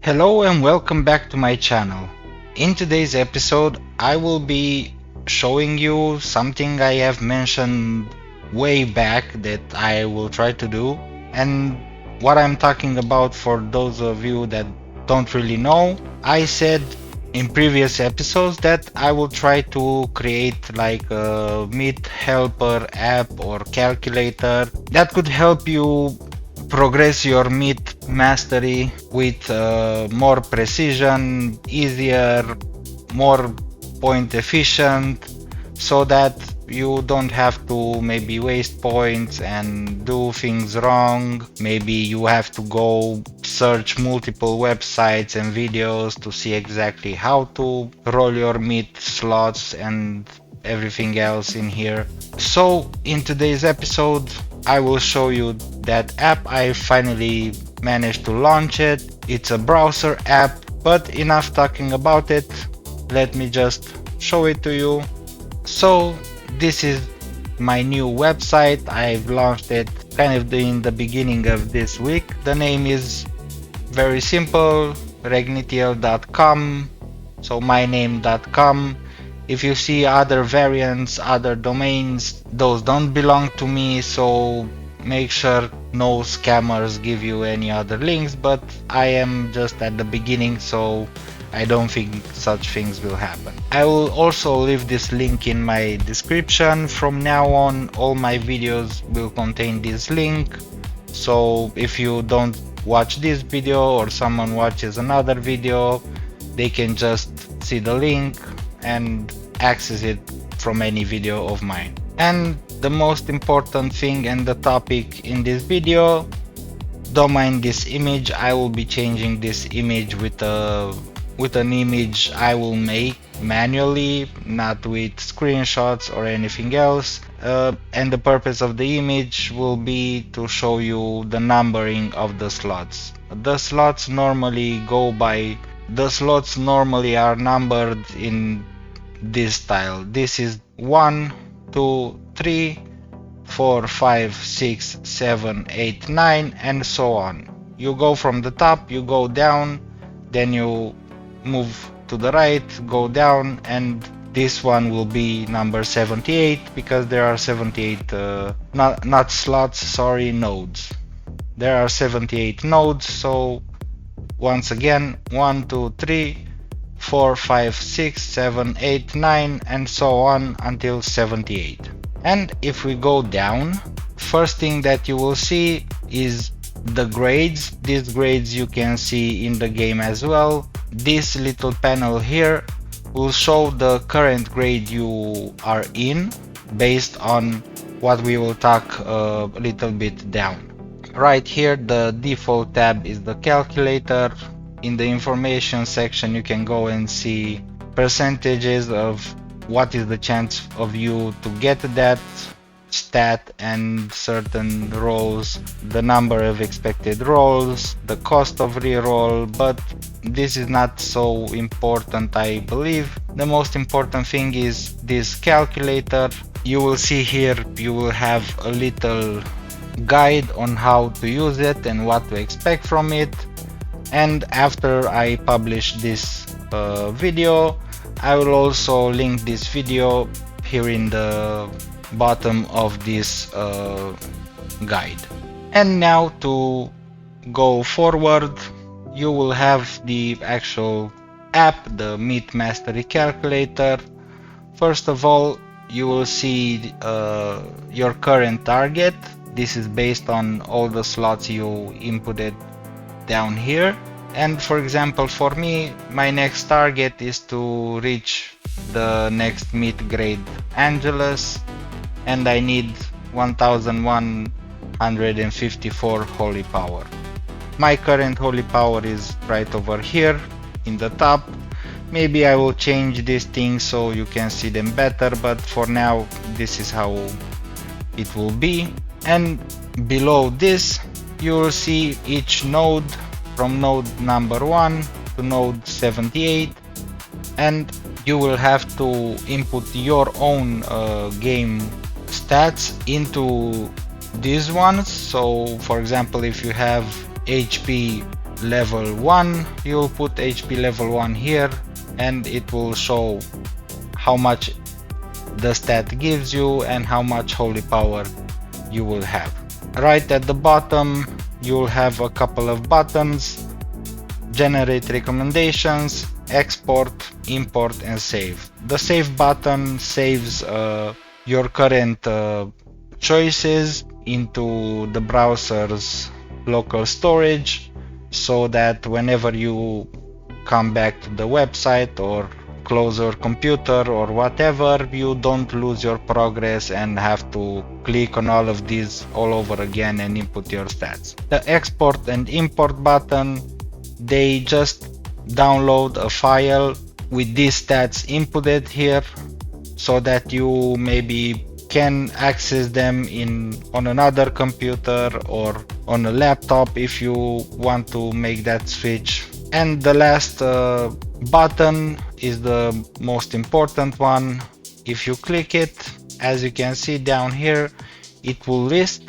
Hello and welcome back to my channel. In today's episode, I will be showing you something I have mentioned way back that I will try to do. And what I'm talking about, for those of you that don't really know, I said in previous episodes that I will try to create like a Meet Helper app or calculator that could help you progress your meat mastery with more precision, easier, more point efficient, so that you don't have to maybe waste points and do things wrong. Maybe you have to go search multiple websites and videos to see exactly how to roll your meat slots and everything else in here. So in today's episode, I will show you that app. I finally managed to launch it. It's a browser app, but enough talking about it. Let me just show it to you. So this is my new website. I've launched it kind of in the beginning of this week. The name is very simple, regnitiel.com, so myname.com. If you see other variants, other domains, those don't belong to me, so make sure no scammers give you any other links, but I am just at the beginning, so I don't think such things will happen. I will also leave this link in my description. From now on, all my videos will contain this link, so if you don't watch this video or someone watches another video, they can just see the link and access it from any video of mine. And the most important thing and the topic in this video, don't mind this image. I will be changing this image with an image I will make manually, not with screenshots or anything else. And the purpose of the image will be to show you the numbering of the slots. The slots normally are numbered in this style. This is 1, 2, 3, 4, 5, 6, 7, 8, 9, and so on. You go from the top, you go down, then you move to the right, go down, and this one will be number 78 because there are 78 not slots, sorry, nodes. There are 78 nodes, so once again 1, 2, 3, 4, 5, 6, 7, 8, 9, and so on until 78. And if we go down, first thing that you will see is the grades. These grades you can see in the game as well. This little panel here will show the current grade you are in based on what we will talk a little bit down. Right here, the default tab is the calculator. In the information section, you can go and see percentages of what is the chance of you to get that stat and certain rolls, the number of expected rolls, the cost of reroll, but this is not so important, I believe. The most important thing is this calculator. You will see here, you will have a little guide on how to use it and what to expect from it. And after I publish this video, I will also link this video here in the bottom of this guide. And now to go forward, you will have the actual app, the Meat Mastery Calculator. First of all, you will see your current target. This is based on all the slots you inputted down here. And for example, for me, my next target is to reach the next meat grade Angelus, and I need 1154 holy power. My current holy power is right over here in the top. Maybe I will change these things so you can see them better, but for now this is how it will be. And below this you will see each node from node number 1 to node 78, and you will have to input your own game stats into these ones. So for example, if you have HP level 1, you'll put HP level 1 here, and it will show how much the stat gives you and how much holy power you will have. Right at the bottom you'll have a couple of buttons: generate recommendations, export, import, and save. The save button saves your current choices into the browser's local storage, so that whenever you come back to the website or close your computer or whatever, you don't lose your progress and have to click on all of these all over again and input your stats. The export and import button, they just download a file with these stats inputted here, so that you maybe can access them on another computer or on a laptop if you want to make that switch. And the last button is the most important one. If you click it, as you can see down here, it will list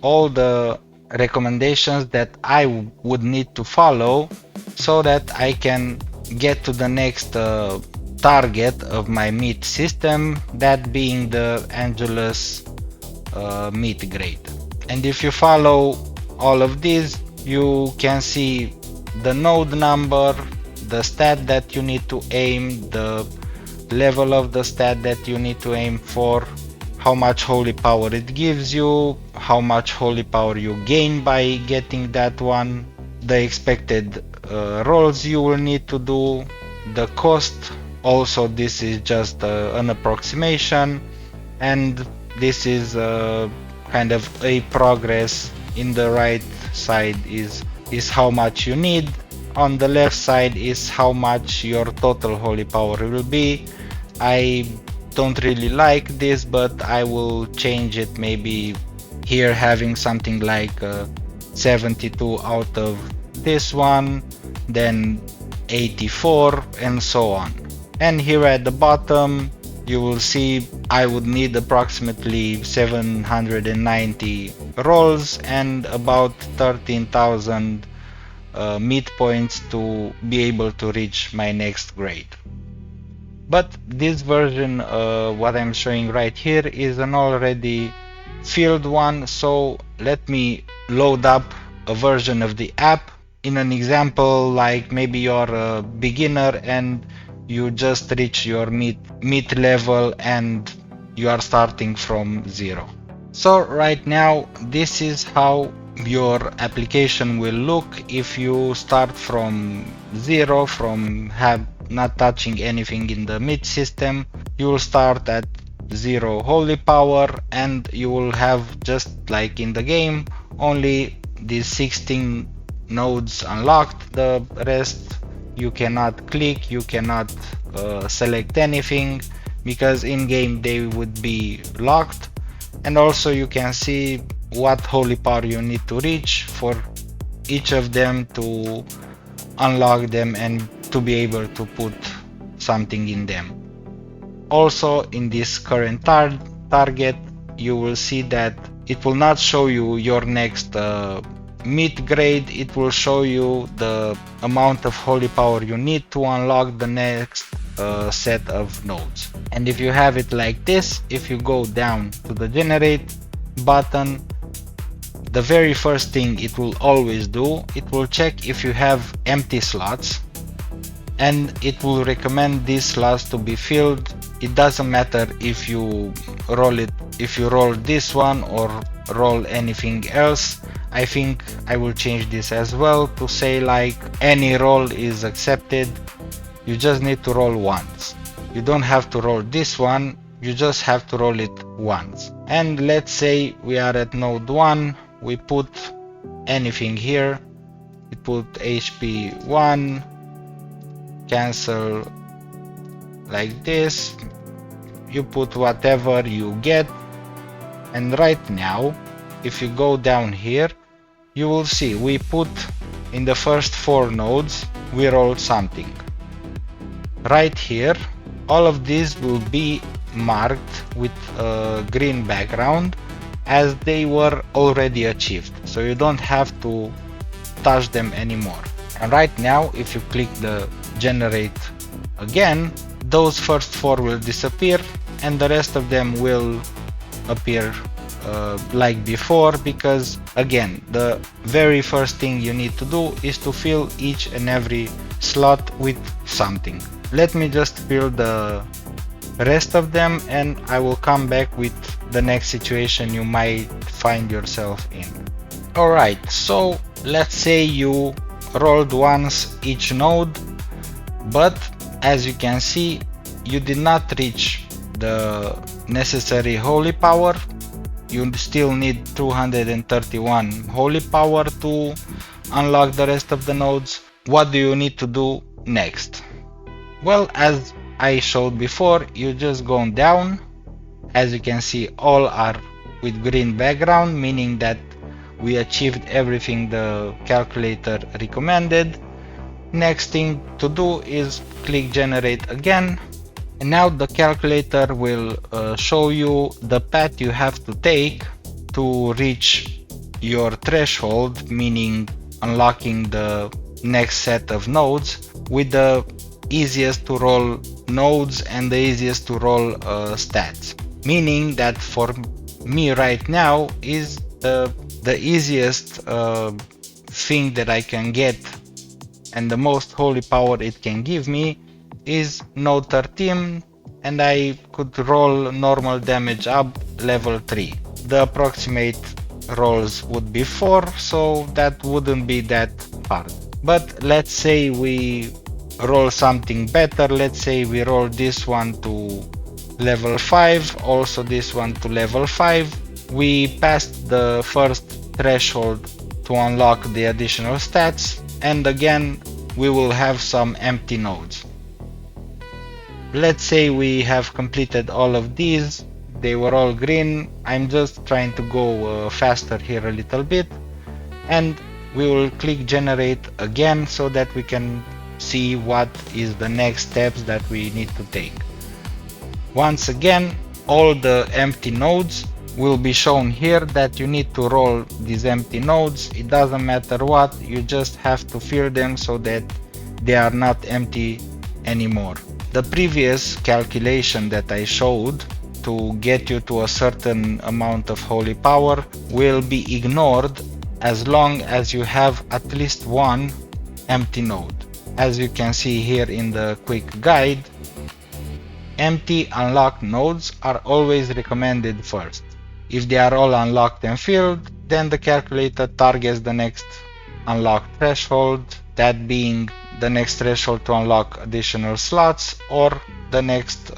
all the recommendations that I would need to follow so that I can get to the next target of my meat system, that being the Angelus meat grade. And if you follow all of these, you can see the node number, the stat that you need to aim, the level of the stat that you need to aim for, how much holy power it gives you, how much holy power you gain by getting that one, the expected rolls you will need to do, the cost. Also, this is just an approximation, and this is kind of a progress. In the right side is how much you need, on the left side is how much your total holy power will be. I don't really like this, but I will change it, maybe here having something like 72 out of this one, then 84, and so on. And here at the bottom you will see I would need approximately 790 rolls and about 13,000 meat points to be able to reach my next grade. But this version, what I'm showing right here, is an already filled one, so let me load up a version of the app. In an example, like maybe you're a beginner and you just reach your meat level and you are starting from 0. So right now this is how your application will look if you start from 0, from not touching anything in the meat system. You will start at 0 holy power, and you will have, just like in the game, only these 16 nodes unlocked. The rest you cannot click, you cannot select anything, because in game they would be locked. And also you can see what holy power you need to reach for each of them to unlock them and to be able to put something in them. Also, in this current target, you will see that it will not show you your next meat grade, it will show you the amount of holy power you need to unlock the next set of nodes. And if you have it like this, if you go down to the generate button, the very first thing it will always do, it will check if you have empty slots, and it will recommend these slots to be filled. It doesn't matter if you roll this one or roll anything else. I think I will change this as well to say like any roll is accepted. You just need to roll once. You don't have to roll this one, you just have to roll it once. And let's say we are at node 1, we put anything here, we put HP 1, cancel like this, you put whatever you get. And right now, if you go down here, you will see we put in the first 4 nodes, we rolled something. Right here, all of these will be marked with a green background as they were already achieved, so you don't have to touch them anymore. And right now, if you click the generate again, those first 4 will disappear and the rest of them will appear like before, because again, the very first thing you need to do is to fill each and every slot with something. Let me just fill the rest of them and I will come back with the next situation you might find yourself in. Alright, so let's say you rolled once each node, but as you can see, you did not reach the necessary holy power. You still need 231 holy power to unlock the rest of the nodes. What do you need to do next? Well, as I showed before, you just go down. As you can see, all are with green background, meaning that we achieved everything the calculator recommended. Next thing to do is click generate again, and now the calculator will show you the path you have to take to reach your threshold, meaning unlocking the next set of nodes with the easiest to roll nodes and the easiest to roll stats. Meaning that for me right now is the easiest thing that I can get and the most holy power it can give me is node 13, and I could roll normal damage up level 3. The approximate rolls would be 4, so that wouldn't be that hard. But let's say we roll something better. Let's say we roll this one to level 5, also this one to level 5. We passed the first threshold to unlock the additional stats, and again we will have some empty nodes. Let's say we have completed all of these, they were all green. I'm just trying to go faster here a little bit, and we will click generate again so that we can see what is the next steps that we need to take. Once again, all the empty nodes will be shown here that you need to roll these empty nodes. It doesn't matter what, you just have to fill them so that they are not empty anymore. The previous calculation that I showed to get you to a certain amount of holy power will be ignored as long as you have at least one empty node. As you can see here in the quick guide, empty unlocked nodes are always recommended first. If they are all unlocked and filled, then the calculator targets the next unlocked threshold, that being the next threshold to unlock additional slots or the next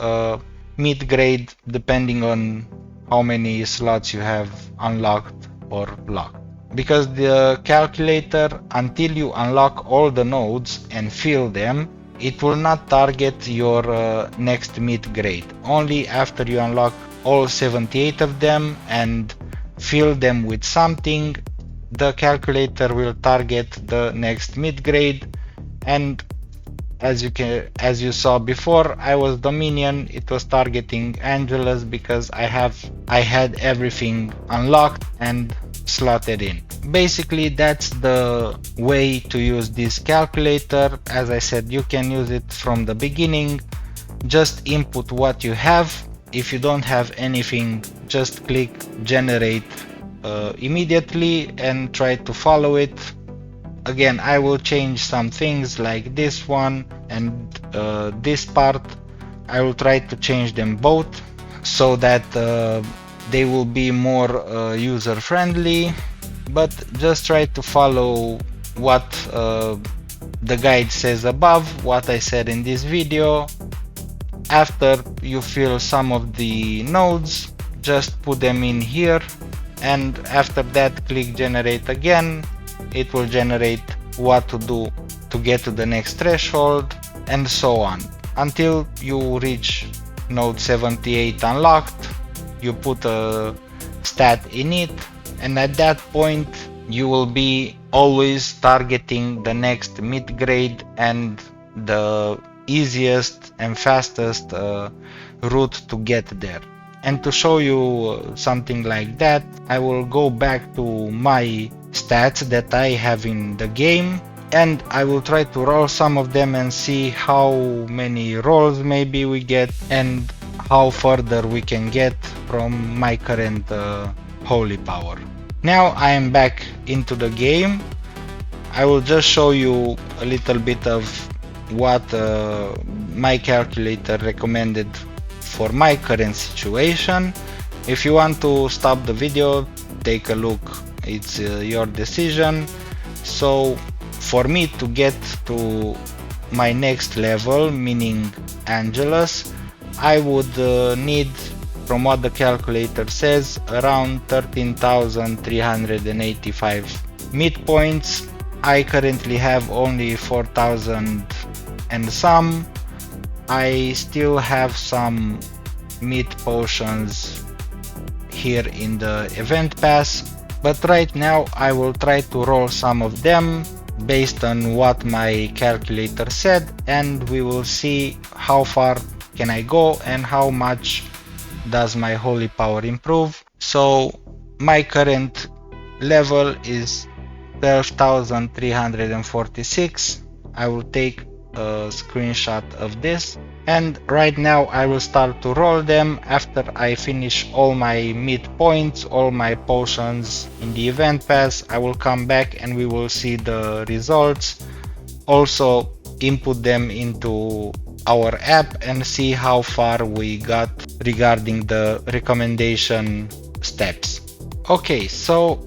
mid-grade, depending on how many slots you have unlocked or locked. Because the calculator, until you unlock all the nodes and fill them, it will not target your next mid-grade. Only after you unlock all 78 of them and fill them with something, the calculator will target the next mid-grade. And as you saw before, I was Dominion, it was targeting Angelus because I had everything unlocked and slotted in. Basically, that's the way to use this calculator. As I said, you can use it from the beginning. Just input what you have. If you don't have anything, just click generate immediately and try to follow it. Again, I will change some things like this one and this part. I will try to change them both so that they will be more user friendly, but just try to follow what the guide says above, what I said in this video. After you fill some of the nodes, just put them in here, and after that click generate again. It will generate what to do to get to the next threshold, and so on until you reach node 78 unlocked. You put a stat in it, and at that point you will be always targeting the next mid-grade and the easiest and fastest route to get there. And to show you something like that, I will go back to my stats that I have in the game, and I will try to roll some of them and see how many rolls maybe we get and how further we can get from my current holy power. Now I am back into the game. I will just show you a little bit of what my calculator recommended for my current situation. If you want to stop the video, take a look, it's your decision. So for me to get to my next level, meaning Angelus, I would need, from what the calculator says, around 13,385 meat points. I currently have only 4,000 and some. I still have some meat potions here in the event pass, but right now I will try to roll some of them based on what my calculator said, and we will see how far can I go and how much does my holy power improve. So my current level is 12,346. I will take a screenshot of this, and right now I will start to roll them. After I finish all my meat points, all my potions in the event pass, I will come back and we will see the results, also input them into our app and see how far we got regarding the recommendation steps. Okay, so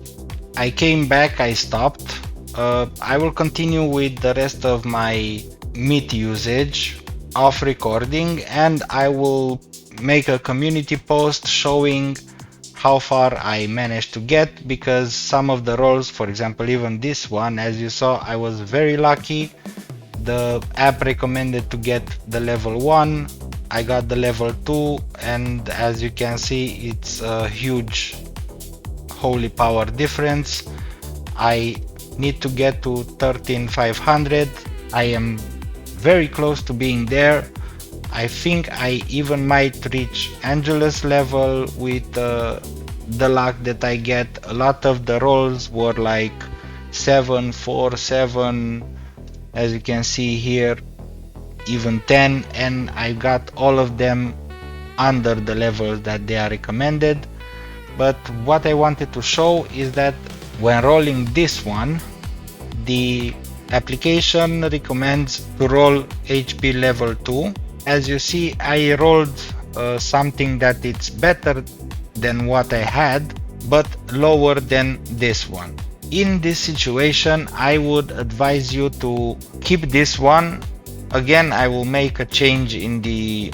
I came back, I stopped. I will continue with the rest of my meat usage off recording, and I will make a community post showing how far I managed to get, because some of the rolls, for example even this one, as you saw, I was very lucky. The app recommended to get the level 1, I got the level 2, and as you can see it's a huge holy power difference. I need to get to 13,500. I am very close to being there. I think I even might reach Angelus level with the luck that I get. A lot of the rolls were like 7, 4, 7, as you can see here, even 10, and I got all of them under the levels that they are recommended. But what I wanted to show is that when rolling this one, the application recommends to roll HP level 2. As you see, I rolled something that it's better than what I had, but lower than this one. In this situation, I would advise you to keep this one. Again, I will make a change in the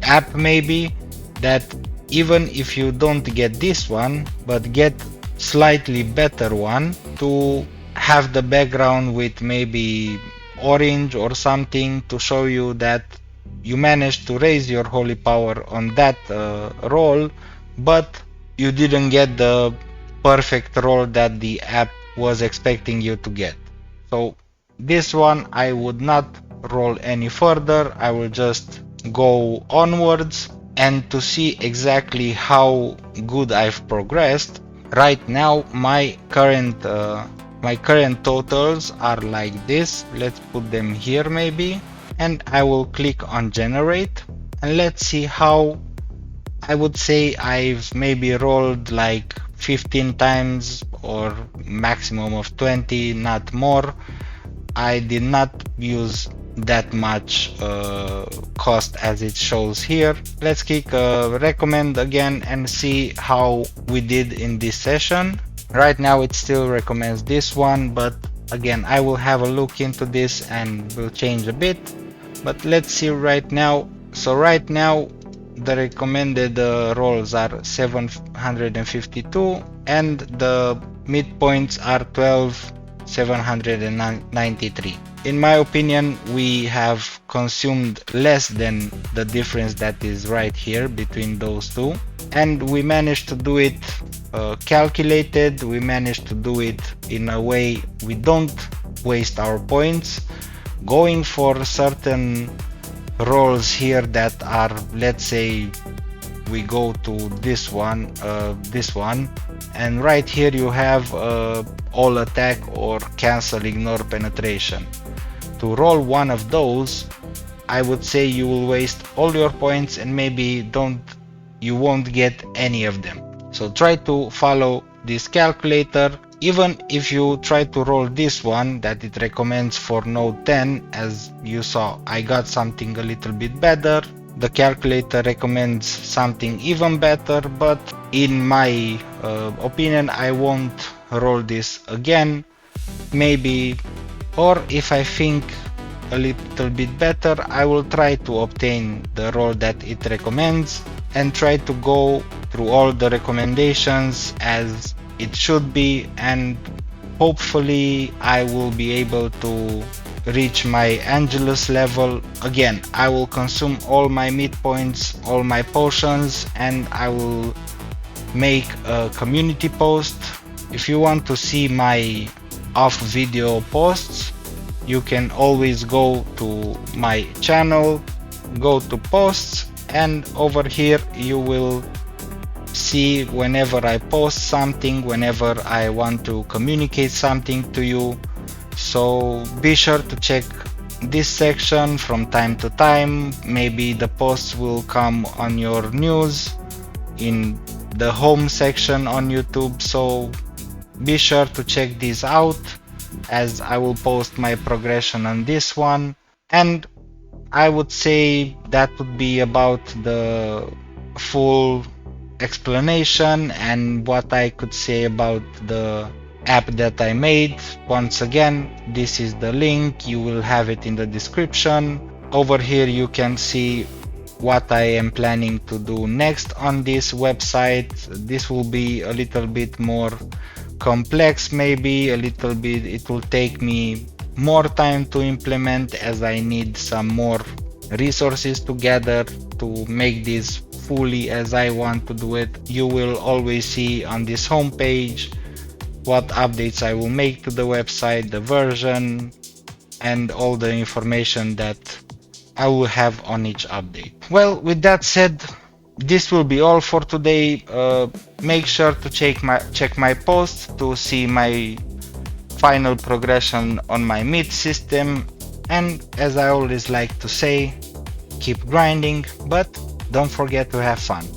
app maybe, that even if you don't get this one, but get slightly better one, to have the background with maybe orange or something to show you that you managed to raise your holy power on that roll, but you didn't get the perfect roll that the app was expecting you to get. So this one I would not roll any further. I will just go onwards, and to see exactly how good I've progressed, right now my current totals are like this. Let's put them here maybe, and I will click on generate, and let's see how. I would say I've maybe rolled like 15 times or maximum of 20, not more. I did not use that much cost as it shows here. Let's click recommend again and see how we did in this session. Right now it still recommends this one, but again I will have a look into this and will change a bit. But let's see right now. So right now the recommended rolls are 752 and the midpoints are 12,793. In my opinion, we have consumed less than the difference that is right here between those two, and we managed to do it calculated. We managed to do it in a way we don't waste our points, going for certain rolls here that are, let's say, we go to this one, and right here you have all attack or cancel ignore penetration. To roll one of those, I would say you will waste all your points and maybe you won't get any of them. So try to follow this calculator. Even if you try to roll this one that it recommends for node 10, as you saw, I got something a little bit better. The calculator recommends something even better, but in my opinion, I won't roll this again. Maybe, or if I think a little bit better, I will try to obtain the roll that it recommends and try to go through all the recommendations as it should be, and hopefully I will be able to reach my Angelus level. Again, I will consume all my mid points, all my potions, and I will make a community post. If you want to see my off video posts, you can always go to my channel, go to posts, and over here you will see whenever I post something, whenever I want to communicate something to you. So be sure to check this section from time to time. Maybe the posts will come on your news in the home section on YouTube, so be sure to check these out, as I will post my progression on this one. And I would say that would be about the full explanation and what I could say about the app that I made. Once again, this is the link, you will have it in the description. Over here you can see what I am planning to do next on this website. This will be a little bit more complex, maybe a little bit, it will take me more time to implement as I need some more resources to gather to make this fully as I want to do it. You will always see on this home page what updates I will make to the website, the version, and all the information that I will have on each update. Well, with that said, this will be all for today. Make sure to check my posts to see my final progression on my mid system, and as I always like to say, keep grinding, but don't forget to have fun.